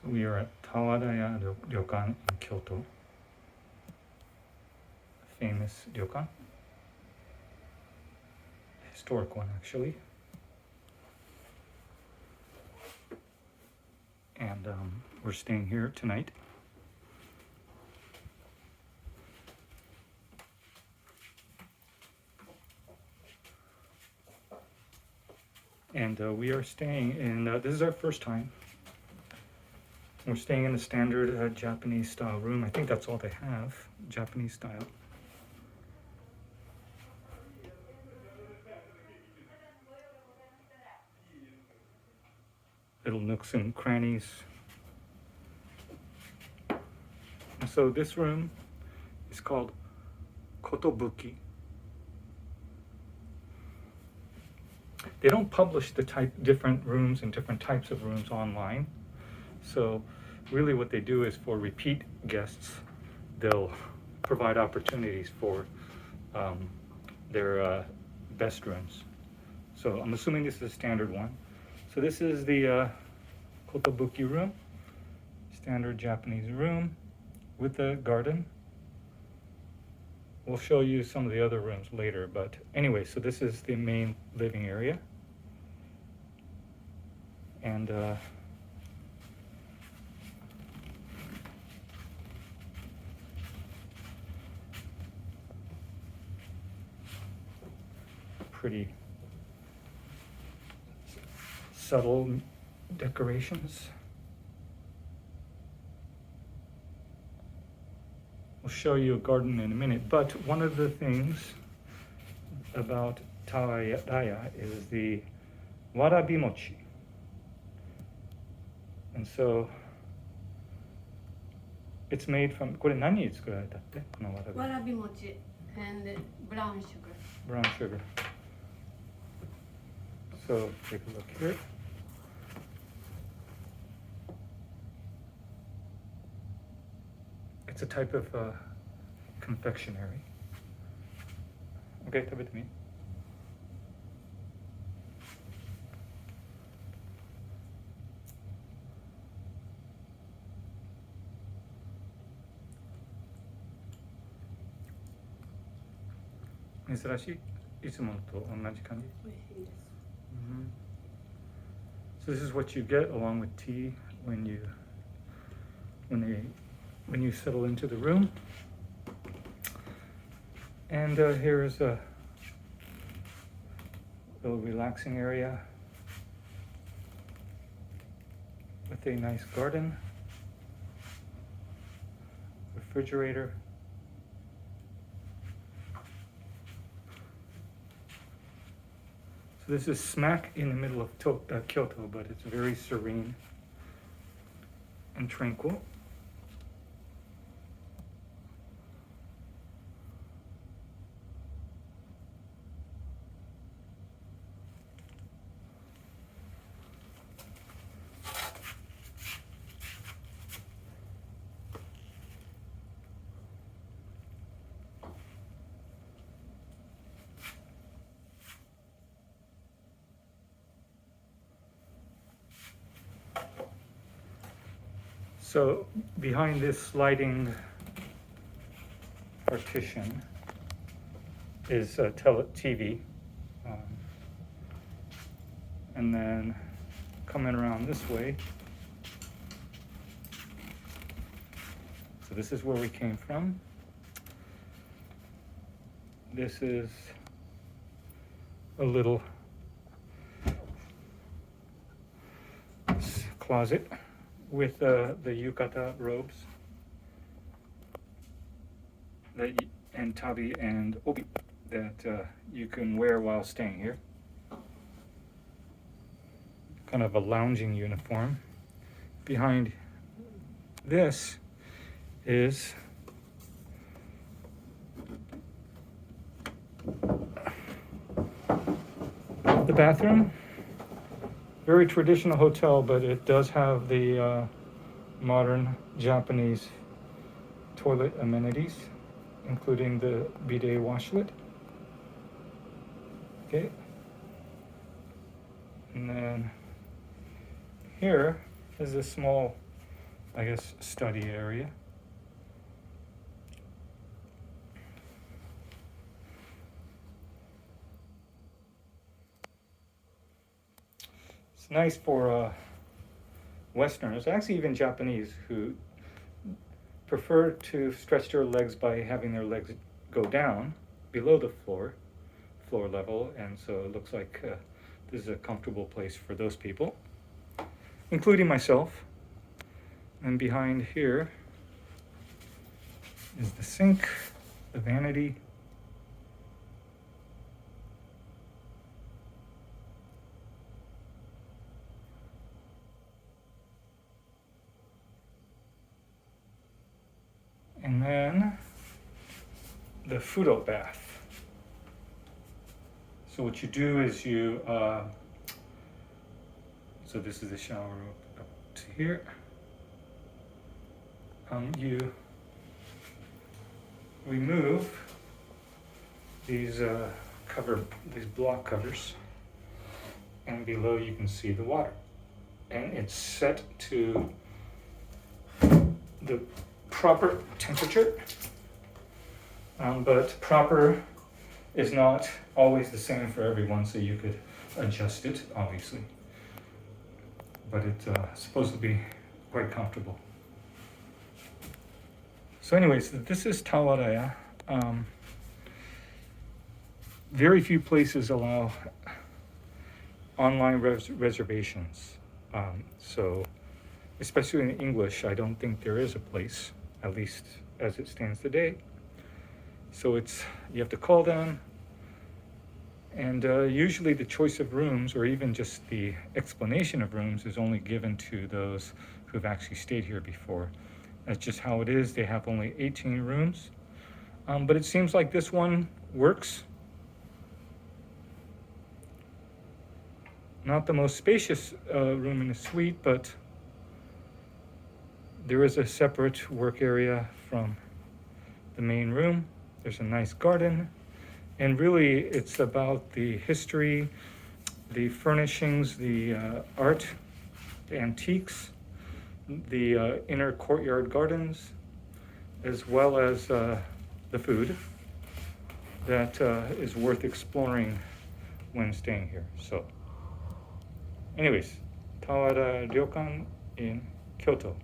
So we are at Tawaraya Ryokan in Kyoto. A famous ryokan. Historic one, actually. And we're staying here tonight. And we are staying in, this is our first time. We're staying in a standard Japanese style room. I think that's all they have, Japanese style. Little nooks and crannies. And so this room is called Kotobuki. They don't publish the different rooms and different types of rooms online. So really what they do is for repeat guests, they'll provide opportunities for their best rooms. So I'm assuming this is a standard one. So this is the Kotobuki room, standard Japanese room with a garden. We'll show you some of the other rooms later, but anyway, so this is the main living area. And pretty subtle decorations. We'll show you a garden in a minute, but one of the things about Tawaraya is the warabi mochi. And so it's made from, これ何に作られたって？このわらび。わらび餅 and brown sugar. Brown sugar. So take a look here. It's a type of confectionery. Okay, 食べてみ。珍しい？いつもと同じ感じ？美味しいです。So this is what you get along with tea when you settle into the room. And here's a little relaxing area with a nice garden, refrigerator. So this is smack in the middle of Kyoto, but it's very serene and tranquil. So behind this sliding partition is a TV. And then coming around this way. So this is where we came from. This is a little closet with the yukata robes and tabi and obi that you can wear while staying here. Kind of a lounging uniform. Behind this is the bathroom. Very traditional hotel, but it does have the modern Japanese toilet amenities, including the bidet washlet. Okay. And then here is a small I guess, study area. It's nice for Westerners, actually even Japanese, who prefer to stretch their legs by having their legs go down below the floor level, and so it looks like this is a comfortable place for those people, including myself. And behind here is the sink, the vanity. And then the Fudo bath. So what you do is you, so this is the shower up to here. You remove these these block covers, and below you can see the water, and it's set to the proper temperature, but proper is not always the same for everyone, so you could adjust it, obviously, but it's supposed to be quite comfortable. So anyways, this is Tawaraya. Very few places allow online reservations, so especially in English, I don't think there is a place, at least as it stands today. So you have to call them, and usually the choice of rooms, or even just the explanation of rooms, is only given to those who have actually stayed here before. That's just how it is. They have only 18 rooms, but it seems like this one works. Not the most spacious room in the suite, but there is a separate work area from the main room. There's a nice garden, and really it's about the history, the furnishings, the art, the antiques, the inner courtyard gardens, as well as the food that is worth exploring when staying here. So anyways, Tawaraya Ryokan in Kyoto.